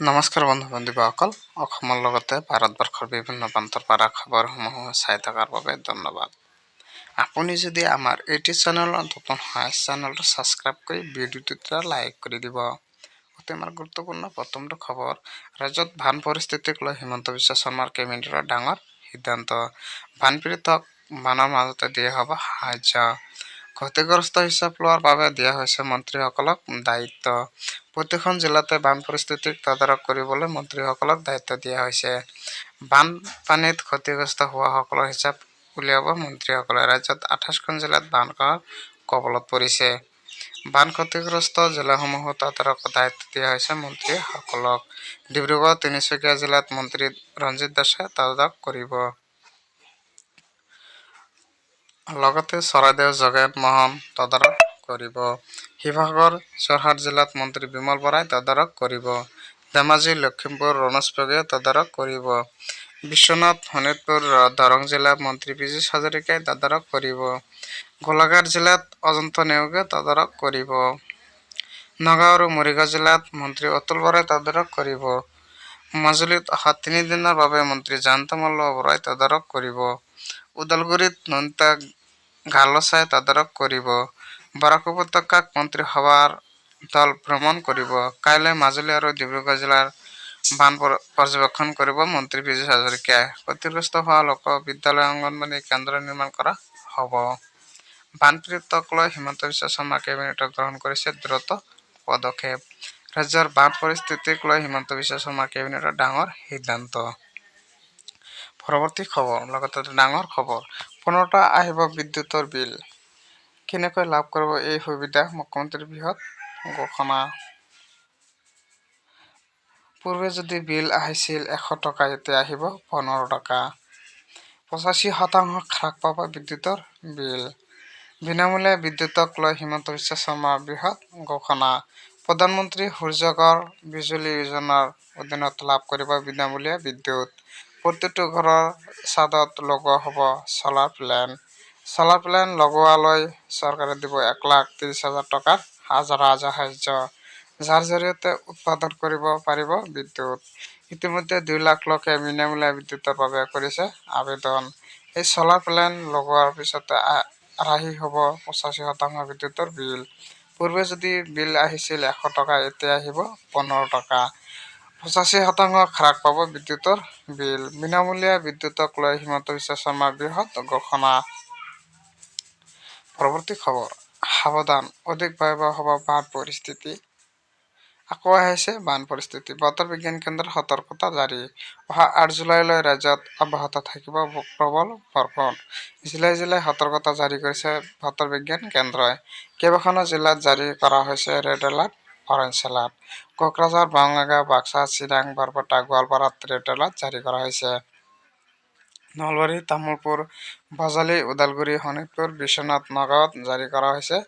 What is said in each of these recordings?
নমস্কাৰ বন্ধু-বান্ধৱীসকল, অসমৰ লগতে ভাৰতবৰ্ষৰ বিভিন্ন প্ৰান্তৰ পৰা খবৰসমূহ চাই থকাৰ বাবে ধন্যবাদ। আপুনি যদি আমাৰ এইটো চেনেলত নতুন হয়, চেনেলটো ছাবস্ক্ৰাইব কৰি ভিডিঅ'টোত লাইক কৰি দিব। অতি আমাৰ গুৰুত্বপূৰ্ণ প্ৰথমটো খবৰ, ৰাজ্যত বান পৰিস্থিতিক লৈ হিমন্ত বিশ্ব শৰ্মাৰ কেবিনেটৰ ডাঙৰ সিদ্ধান্ত। বানপীড়িতক বানৰ মাজতে দিয়া হ'ব সাহায্য। ক্ষতিগ্ৰস্ত হিচাপ লোৱাৰ বাবে দিয়া হৈছে মন্ত্ৰীসকলক দায়িত্ব। প্ৰতিখন জিলাতে বান পৰিস্থিতিক তদাৰক কৰিবলৈ মন্ত্ৰীসকলক দায়িত্ব দিয়া হৈছে। বানপানীত ক্ষতিগ্ৰস্ত হোৱাসকলৰ হিচাপ উলিয়াব মন্ত্ৰীসকলে। ৰাজ্যত 28খন জিলাত বানৰ কবলত পৰিছে। বান ক্ষতিগ্ৰস্ত জিলাসমূহত তদাৰকৰ দায়িত্ব দিয়া হৈছে মন্ত্ৰীসকলক। ডিব্ৰুগড়, তিনিচুকীয়া জিলাত মন্ত্ৰী ৰঞ্জিত দাসে তদাৰক কৰিব। লগতে চৰাইদেউ যোগেন মহন তদাৰক কৰিব। শিৱসাগৰ, যোৰহাট জিলাত মন্ত্ৰী বিমল বৰাই তদাৰক কৰিব। ধেমাজি, লখিমপুৰ ৰণোজ পেগুৱে তদাৰক কৰিব। বিশ্বনাথ, শোণিতপুৰ, দৰং জিলাত মন্ত্ৰী পীযুষ হাজৰিকাই তদাৰক কৰিব। গোলাঘাট জিলাত অজন্তা নেওগে তদাৰক কৰিব। নগাঁও আৰু মৰিগাঁও জিলাত মন্ত্ৰী অতুল বৰাই তদাৰক কৰিব। মাজুলীত অহা 3 দিনৰ বাবে মন্ত্ৰী জয়ন্ত মল্ল বৰাই তদাৰক কৰিব। ওদালগুৰিত নন্দিতা গালোচাই তদাৰক কৰিব। বৰাক উপত্যকাত মন্ত্ৰী সভাৰ দল ভ্ৰমণ কৰিব। কাইলৈ মাজুলী আৰু ডিব্ৰুগড় জিলাৰ বান পৰ্যবেক্ষণ কৰিব মন্ত্ৰী পীযুষ হাজৰিকাই। ক্ষতিগ্ৰস্ত হোৱা লোকক বিদ্যালয়, অংগনবাড়ী কেন্দ্ৰ নিৰ্মাণ কৰা হ'ব। বানপীড়িতক লৈ হিমন্ত বিশ্ব শৰ্মা কেবিনেটে গ্ৰহণ কৰিছে দ্ৰুত পদক্ষেপ। ৰাজ্যৰ বান পৰিস্থিতিক লৈ হিমন্ত বিশ্ব শৰ্মা কেবিনেটৰ ডাঙৰ সিদ্ধান্ত। পৰৱৰ্তী খবৰ, লগতে ডাঙৰ খবৰ, পুনৰটা আহিব বিদ্যুৎৰ বিল। কেনেকৈ লাভ কৰিব এই সুবিধা, মুখ্যমন্ত্ৰীৰ বৃহৎ ঘোষণা। পূৰ্বে যদি বিল আহিছিল 100 টকা, এতিয়া আহিব 15 টকা। 85% হ্ৰাস পাব বিদ্যুৎৰ বিল। বিনামূলীয়া বিদ্যুৎক লৈ হিমন্ত বিশ্ব শৰ্মাৰ বৃহৎ ঘোষণা। প্ৰধানমন্ত্ৰী সূৰ্য ঘৰ বিজুলী যোজনাৰ অধীনত লাভ কৰিব বিনামূলীয়া বিদ্যুৎ। প্ৰতিটো ঘৰৰ ছাদত লগোৱা হ'ব ছলাৰ প্লেন। ছলাৰ প্লেন লগোৱালৈ চৰকাৰে দিব 1,30,000 টকাৰ সাহায্য, যাৰ জৰিয়তে উৎপাদন কৰিব পাৰিব বিদ্যুৎ। ইতিমধ্যে 2 লাখ লোকে বিনামূলীয়া বিদ্যুৎৰ বাবে কৰিছে আবেদন। এই ছলাৰ প্লেন লগোৱাৰ পিছতে ৰাহি হ'ব 85% বিদ্যুৎৰ বিল। পূৰ্বে যদি বিল আহিছিল 100 টকা, এতিয়া আহিব 15 টকা। 85% হ্ৰাস পাব বিদ্যুৎৰ বিল। বিনামূলীয়া বিদ্যুৎক লৈ হিমন্ত বিশ্ব শৰ্মাৰ বৃহৎ ঘোষণা। পৰৱৰ্তী খবৰ, সাৱধান, অধিক ভয়াৱহ হ'ব বান পৰিস্থিতি। আকৌ আহিছে বান পৰিস্থিতি। বতৰ বিজ্ঞান কেন্দ্ৰৰ সতৰ্কতা জাৰি। অহা 8 জুলাইলৈ ৰাজ্যত অব্যাহত থাকিব প্ৰবল বৰষুণ। জিলাই জিলাই সতৰ্কতা জাৰি কৰিছে বতৰ বিজ্ঞান কেন্দ্ৰই। কেইবাখনো জিলাত জাৰি কৰা হৈছে red alert, orange alert. Kokrajhar, Bongaigaon, Baksa, Chirang, Barpeta, গোৱালপাৰাত ৰেড এলাৰ্ট জাৰি কৰা হৈছে। নলবাৰী, তামুলপুৰ, বজালী, ওদালগুৰি, শোণিতপুৰ, বিশ্বনাথ, নগাঁৱত জাৰি কৰা হৈছে।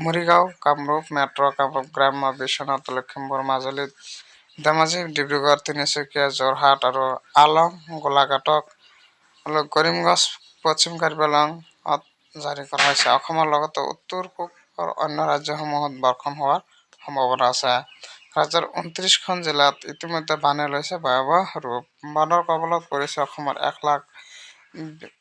মৰিগাঁও, কামৰূপ মেট্ৰ', কামৰূপ গ্ৰাম্য, বিশ্বনাথ, লখিমপুৰ, মাজুলীত, ধেমাজি, ডিব্ৰুগড়, তিনিচুকীয়া, যোৰহাট আৰু আলং, গোলাঘাটক, কৰিমগঞ্জ, পশ্চিম কাৰ্বি আংলঙত জাৰি কৰা হৈছে। অসমৰ লগতে উত্তৰ-পূবৰ অন্য ৰাজ্যসমূহত বৰ্ষণ হোৱাৰ সম্ভাৱনা আছে। ৰাজ্যৰ 29খন জিলাত ইতিমধ্যে বানে লৈছে ভয়াৱহ ৰূপ। বানৰ কবলত পৰিছে অসমৰ 1,00,000